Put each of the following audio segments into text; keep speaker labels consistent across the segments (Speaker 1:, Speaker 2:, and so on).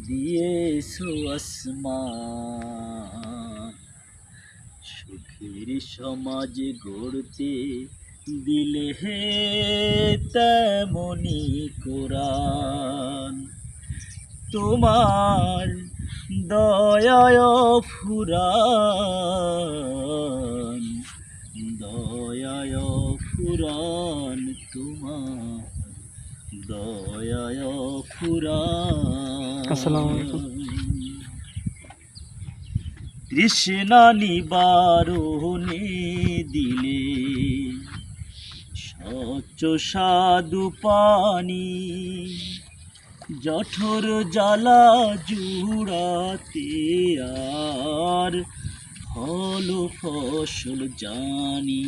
Speaker 1: দিয়েছো আসমান, সুখের সমাজ গড়তে দিলে হে তেমনি কোরআন। তোমার দয়ায় ফুরান, দয়ায় ফুরান, তোমার দয়ায়
Speaker 2: আসসালামু আলাইকুম।
Speaker 1: ফুরান। তৃষ্ণা নিবারণে দিলে স্বচ্ছ সাধু পানি, জঠর জ্বালা জুড়াতে আর ফল ফসল জানি।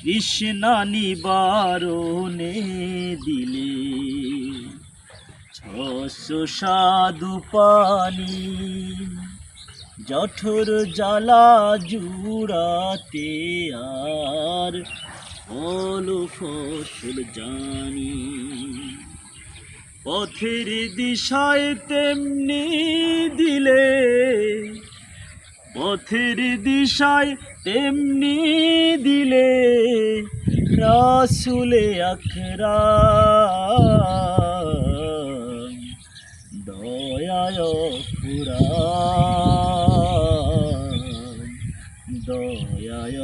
Speaker 1: তৃষ্ণা নিবারণে দিলে স্বচ্ছ সাধু পানি, জঠর জ্বালা জুড়াতে আর ফল ফসল জানি। পথের দিশায় তেমনি দিলে, পথের দিশায় তেমনি দিলে রাসূলে আকরাম, দয়ায় ফুরান, দয়ায়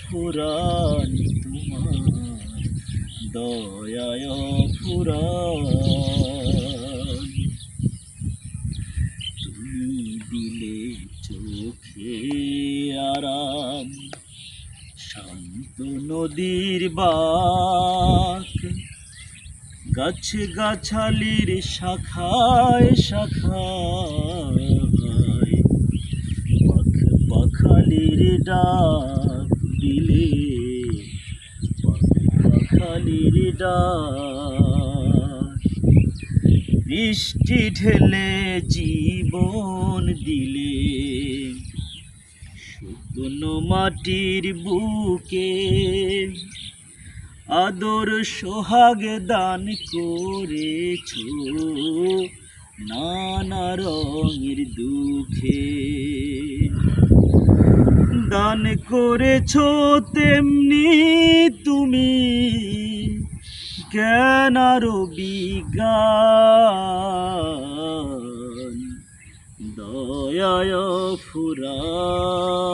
Speaker 1: ফুরান, তোমার দয়ায় ফুরান। তুমি দিলে চোখে আরাম, শান্ত নদীর বাঁক, গাছ গাছালির শাখায় শাখায় পাখ পাখালির ডাক দিলে, পাখ পাখালির ডাক। বৃষ্টি ঢেলে জীবন দিলে, শুকনো মাটির বুকে আদর সোহাগ দান করেছো নানা রঙের দুঃখে। দান করেছো তেমনি তুমি জ্ঞান আর বিজ্ঞান, দয়ায় ফুরান।